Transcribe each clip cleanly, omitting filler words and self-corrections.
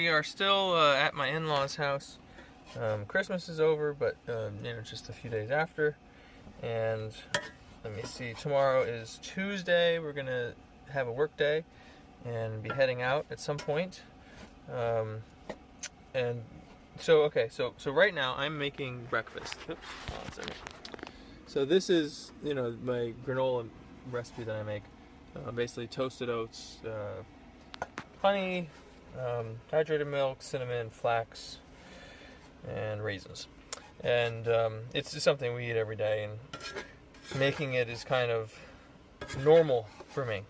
we are still at my in-laws' house. Christmas is over, but you know, just a few days after. And let me see, tomorrow is Tuesday. We're gonna have a work day and be heading out at some point. And so, okay, so right now I'm making breakfast. Oops, hold on a second. So this is, you know, my granola recipe that I make. Basically toasted oats, honey, hydrated milk, cinnamon, flax, and raisins. And it's just something we eat every day, and making it is kind of normal for me.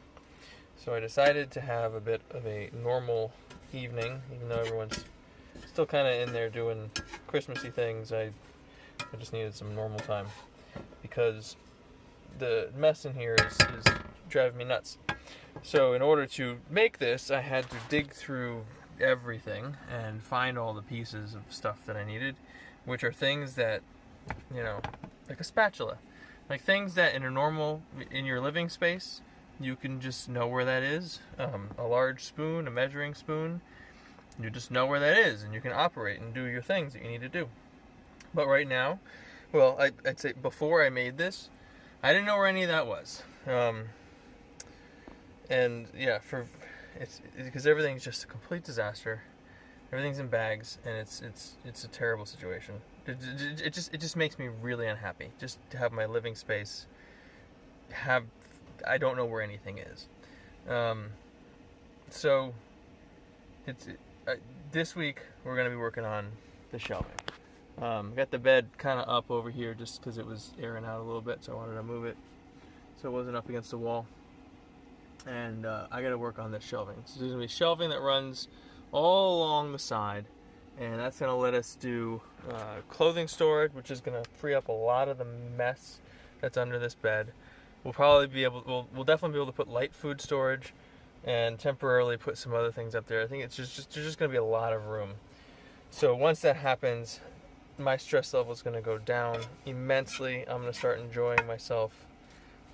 So I decided to have a bit of a normal evening, even though everyone's still kind of in there doing Christmassy things. I just needed some normal time because the mess in here is driving me nuts. So in order to make this, I had to dig through everything and find all the pieces of stuff that I needed, which are things that, you know, like a spatula, like things that in your living space, you can just know where that is. A large spoon, a measuring spoon, you just know where that is, and you can operate and do your things that you need to do. But right now, well, I'd say before I made this, I didn't know where any of that was. And yeah, it's because everything's just a complete disaster. Everything's in bags, and it's a terrible situation. It just makes me really unhappy just to have my living space I don't know where anything is. So this week we're going to be working on the shelving. Got the bed kind of up over here just because it was airing out a little bit, so I wanted to move it so it wasn't up against the wall. And I got to work on this shelving. So there's going to be shelving that runs all along the side, and that's going to let us do clothing storage, which is going to free up a lot of the mess that's under this bed. We'll definitely be able to put light food storage and temporarily put some other things up there. I think there's just going to be a lot of room. So once that happens, my stress level is going to go down immensely. I'm going to start enjoying myself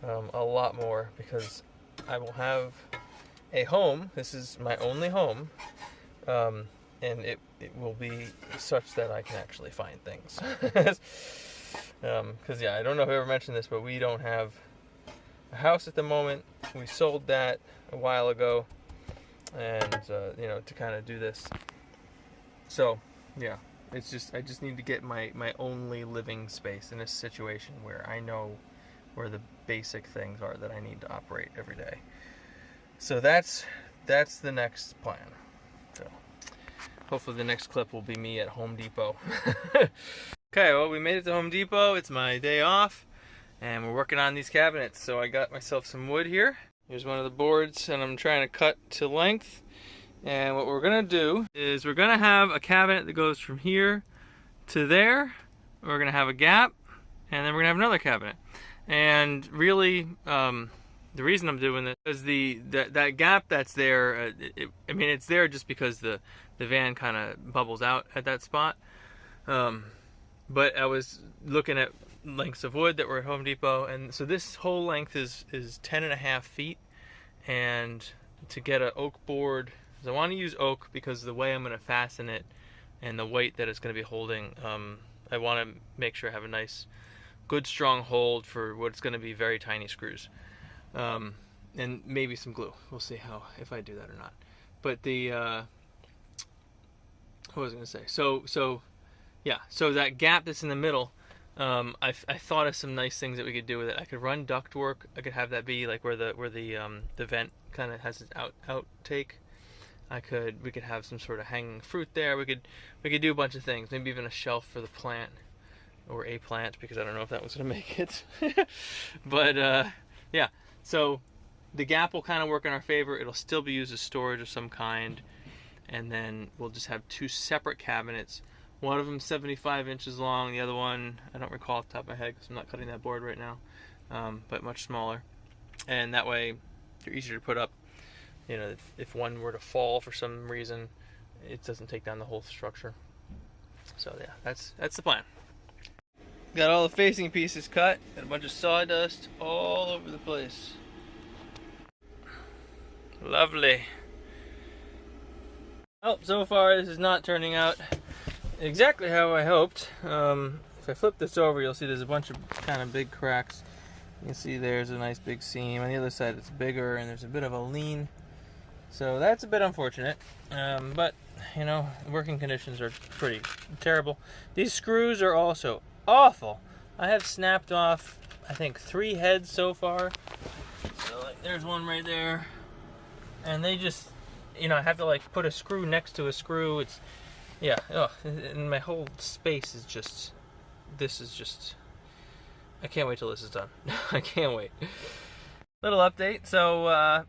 a lot more because I will have a home. This is my only home, and it will be such that I can actually find things. Because yeah, I don't know if I ever mentioned this, but we don't have a house at the moment. We sold that a while ago, and you know, to kind of do this. So yeah, I just need to get my only living space in a situation where I know where the basic things are that I need to operate every day. So that's the next plan. So hopefully the next clip will be me at Home Depot. Okay, well, we made it to Home Depot. It's my day off, and we're working on these cabinets. So I got myself some wood here. Here's one of the boards, and I'm trying to cut to length. And what we're gonna do is we're gonna have a cabinet that goes from here to there. We're gonna have a gap, and then we're gonna have another cabinet. And really, the reason I'm doing this is that gap that's there. I mean, it's there just because the van kind of bubbles out at that spot. But I was looking at lengths of wood that were at Home Depot, and so this whole length is 10.5 feet. And to get an oak board, because I want to use oak because the way I'm going to fasten it and the weight that it's going to be holding, I want to make sure I have a nice, good strong hold for what's going to be very tiny screws, and maybe some glue. We'll see if I do that or not. But what was I going to say? So yeah, so that gap that's in the middle, I thought of some nice things that we could do with it. I could run ductwork. I could have that be like where the vent kind of has its outtake. We could have some sort of hanging fruit there. We could do a bunch of things. Maybe even a shelf for the plant, or a plant, because I don't know if that was gonna make it. But yeah, so the gap will kind of work in our favor. It'll still be used as storage of some kind, and then we'll just have two separate cabinets. One of them 75 inches long, the other one, I don't recall off the top of my head because I'm not cutting that board right now, but much smaller. And that way, they're easier to put up. You know, if one were to fall for some reason, it doesn't take down the whole structure. So yeah, that's the plan. Got all the facing pieces cut, got a bunch of sawdust all over the place. Lovely. Well, so far this is not turning out exactly how I hoped. If I flip this over, you'll see there's a bunch of kind of big cracks. You can see there's a nice big seam. On the other side it's bigger and there's a bit of a lean. So that's a bit unfortunate. But, you know, working conditions are pretty terrible. These screws are also awful. I have snapped off, I think, 3 heads so far. So, like, there's one right there. And they just, you know, I have to, like, put a screw next to a screw. It's, yeah, and my whole space is just, this is just, I can't wait till this is done. I can't wait. Little update. So,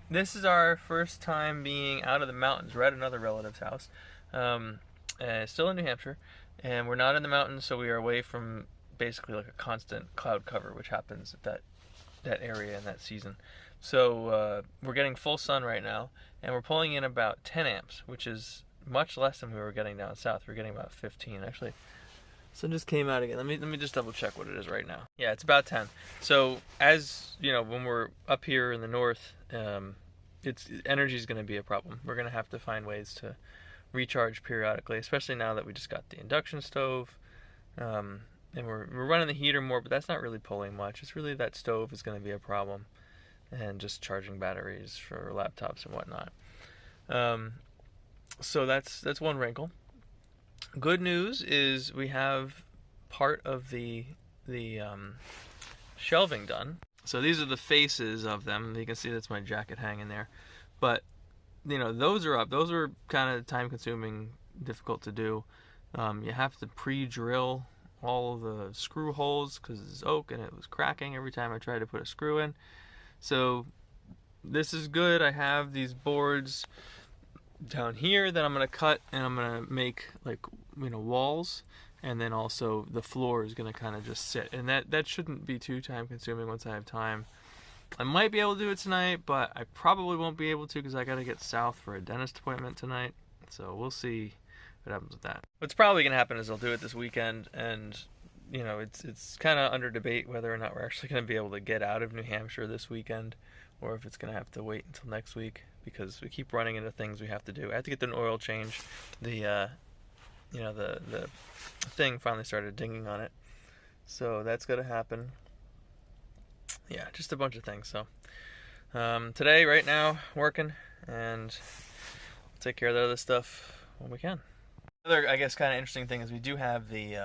this is our first time being out of the mountains. We're at another relative's house. Still in New Hampshire. And we're not in the mountains, so we are away from basically like a constant cloud cover, which happens at that area in that season. So we're getting full sun right now, and we're pulling in about 10 amps, which is much less than we were getting down south. We're getting about 15. Actually, sun just came out again. Let me just double check what it is right now. Yeah, it's about 10. So as you know, when we're up here in the north, energy is going to be a problem. We're going to have to find ways to recharge periodically, especially now that we just got the induction stove. And we're running the heater more, but that's not really pulling much. It's really that stove is going to be a problem, and just charging batteries for laptops and whatnot. So that's one wrinkle. Good news is we have part of the shelving done. So these are the faces of them. You can see that's my jacket hanging there. But, you know, those are up. Those are kind of time consuming, difficult to do. You have to pre-drill all of the screw holes because it's oak and it was cracking every time I tried to put a screw in. So this is good. I have these boards down here that I'm going to cut, and I'm going to make, like, you know, walls, and then also the floor is going to kind of just sit, and that shouldn't be too time consuming once I have time. I might be able to do it tonight, but I probably won't be able to because I got to get south for a dentist appointment tonight. So we'll see what happens with that. What's probably going to happen is I'll do it this weekend, and you know, it's kind of under debate whether or not we're actually going to be able to get out of New Hampshire this weekend, or if it's going to have to wait until next week because we keep running into things we have to do. I have to get an oil change. The thing finally started dinging on it, so that's going to happen. Yeah, just a bunch of things. So today, right now, working, and we'll take care of the other stuff when we can. Another, I guess, kind of interesting thing is we do have the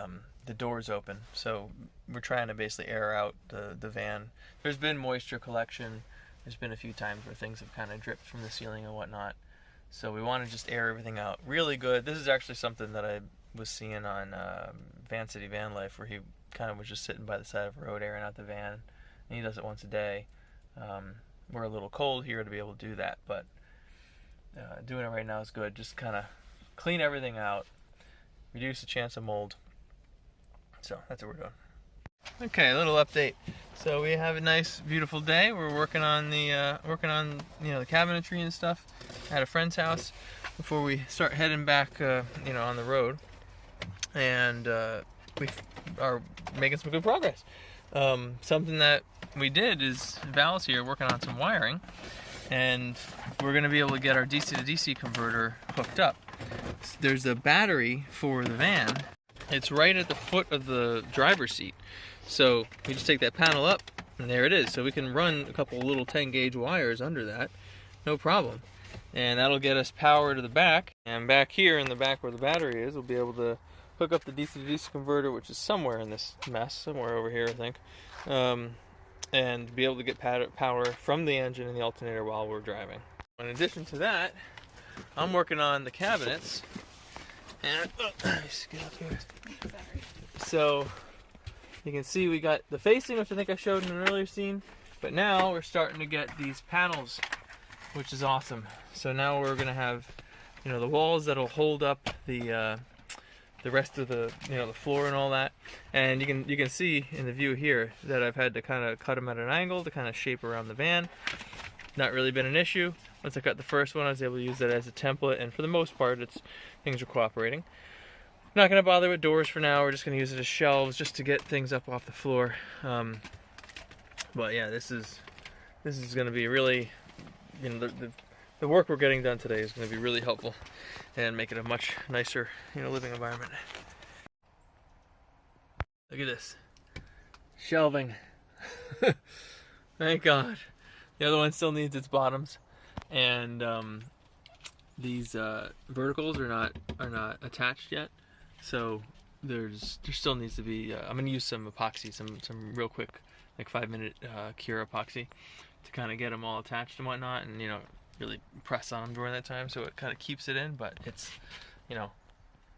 doors open, so we're trying to basically air out the van. There's been moisture collection. There's been a few times where things have kind of dripped from the ceiling and whatnot. So we want to just air everything out really good. This is actually something that I was seeing on Van City Van Life, where he kind of was just sitting by the side of the road airing out the van, and he does it once a day. We're a little cold here to be able to do that, but doing it right now is good. Just kind of clean everything out, reduce the chance of mold. So that's what we're doing. Okay, a little update. So we have a nice, beautiful day. We're working on the the cabinetry and stuff at a friend's house before we start heading back on the road, and we are making some good progress. Something that we did is Val's here working on some wiring, and we're going to be able to get our DC to DC converter hooked up. There's a battery for the van. It's right at the foot of the driver's seat. So we just take that panel up, and there it is. So we can run a couple little 10-gauge wires under that, no problem. And that'll get us power to the back. And back here in the back where the battery is, we'll be able to hook up the DC to DC converter, which is somewhere in this mess, somewhere over here, I think. And be able to get power from the engine and the alternator while we're driving. In addition to that, I'm working on the cabinets. And let's get up here. So you can see we got the facing, which I think I showed in an earlier scene, but now we're starting to get these panels, which is awesome. So now we're gonna have, the walls that'll hold up the rest of the the floor and all that. And you can see in the view here that I've had to kind of cut them at an angle to kind of shape around the van. Not really been an issue. Once I cut the first one, I was able to use that as a template, and for the most part, things are cooperating. Not going to bother with doors for now. We're just going to use it as shelves just to get things up off the floor. But yeah, this is going to be really, the the work we're getting done today is going to be really helpful and make it a much nicer, living environment. Look at this. Shelving. Thank God. The other one still needs its bottoms, and these verticals are not attached yet, so there still needs to be. I'm going to use some epoxy, some real quick, like 5-minute cure epoxy, to kind of get them all attached and whatnot, and really press on them during that time, so it kind of keeps it in. But it's,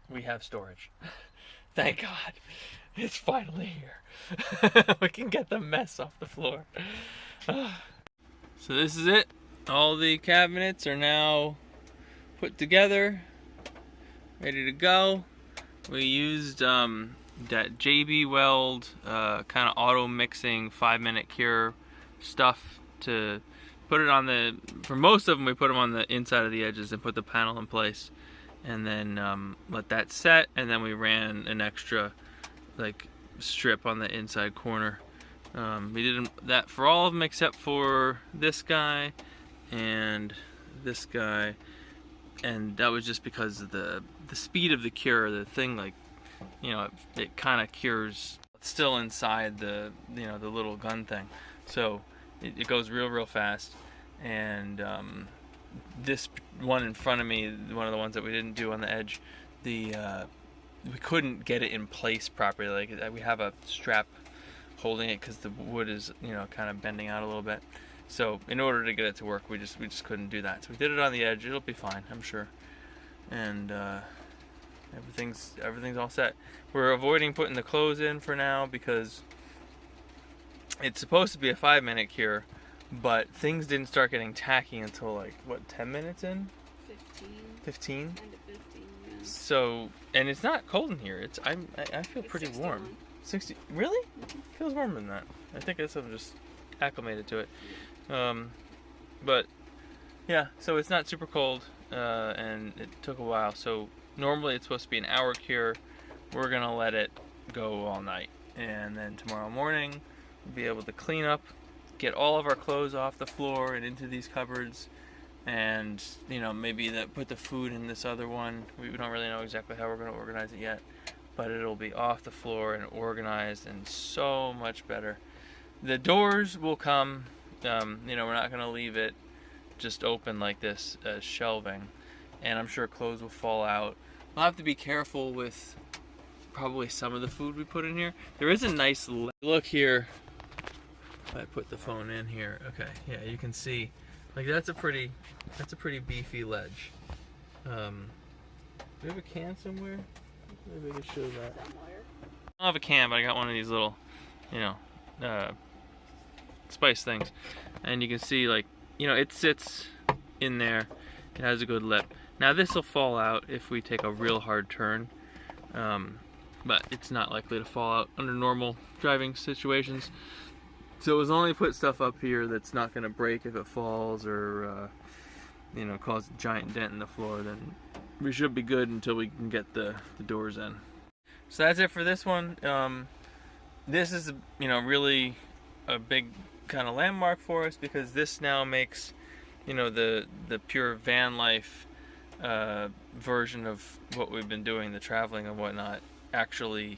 we have storage. Thank God, it's finally here. We can get the mess off the floor. So this is it. All the cabinets are now put together, ready to go. We used that JB Weld kind of auto mixing 5-minute cure stuff to put it on the, for most of them we put them on the inside of the edges and put the panel in place, and then let that set, and then we ran an extra like strip on the inside corner. We did that for all of them except for this guy and this guy, and that was just because of the speed of the cure. The thing, like, it kind of cures still inside the the little gun thing, so it goes real fast. And this one in front of me, one of the ones that we didn't do on the edge, we couldn't get it in place properly. Like, we have a strap holding it because the wood is kind of bending out a little bit. So in order to get it to work, we just couldn't do that. So we did it on the edge. It'll be fine, I'm sure. And everything's all set. We're avoiding putting the clothes in for now because it's supposed to be a 5-minute cure, but things didn't start getting tacky until, like, what, 10 minutes in? 15? 10 to 15, yeah. So, and it's not cold in here. I feel pretty warm. 60? Really? Mm-hmm. Feels warmer than that. I think I'm just acclimated to it. But yeah, so it's not super cold, and it took a while. So normally it's supposed to be an hour cure. We're gonna let it go all night, and then tomorrow morning we'll be able to clean up, get all of our clothes off the floor and into these cupboards, and maybe put the food in this other one. We don't really know exactly how we're gonna organize it yet, but it'll be off the floor and organized and so much better. The doors will come. We're not going to leave it just open like this as shelving, and I'm sure clothes will fall out. We'll have to be careful with probably some of the food we put in here. There is a nice look here. If I put the phone in here, okay, yeah, you can see, like, that's a pretty beefy ledge. Do we have a can somewhere? Maybe I could show that. I don't have a can, but I got one of these little, spice things, and you can see, like, it sits in there. It has a good lip. Now this will fall out if we take a real hard turn, but it's not likely to fall out under normal driving situations. So it was only put stuff up here that's not going to break if it falls or cause a giant dent in the floor. Then we should be good until we can get the doors in. So that's it for this one. This is really a big kind of landmark for us, because this now makes the pure van life version of what we've been doing, the traveling and whatnot, actually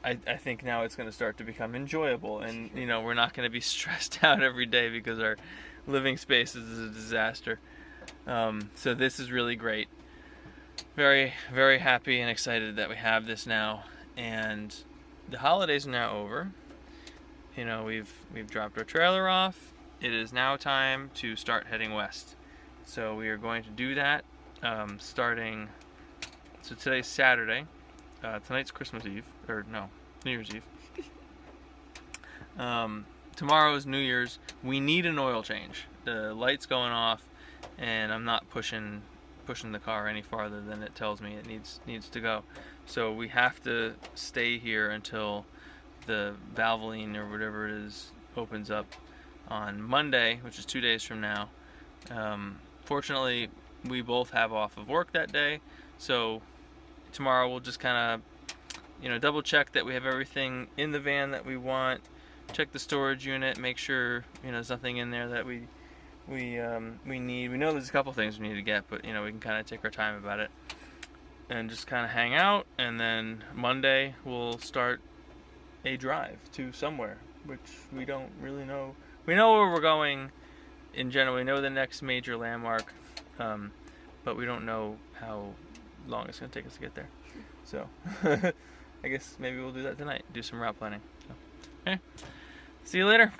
I think now it's going to start to become enjoyable, and we're not going to be stressed out every day because our living space is a disaster. So this is really great. Very, very happy and excited that we have this now, and the holidays are now over. We've dropped our trailer off. It is now time to start heading west. So we are going to do that starting. So today's Saturday. Tonight's Christmas Eve, or no, New Year's Eve. Tomorrow is New Year's. We need an oil change. The light's going off, and I'm not pushing the car any farther than it tells me it needs to go. So we have to stay here until the Valvoline or whatever it is opens up on Monday, which is 2 days from now. Fortunately, we both have off of work that day, so tomorrow we'll just kind of double check that we have everything in the van that we want, check the storage unit, make sure there's nothing in there that we we know there's a couple things we need to get, but you know, we can kind of take our time about it and just kind of hang out. And then Monday we'll start a drive to somewhere, which we don't really know. We know where we're going in general. We know the next major landmark, but we don't know how long it's going to take us to get there. So I guess maybe we'll do that tonight. Do some route planning. So, okay. See you later.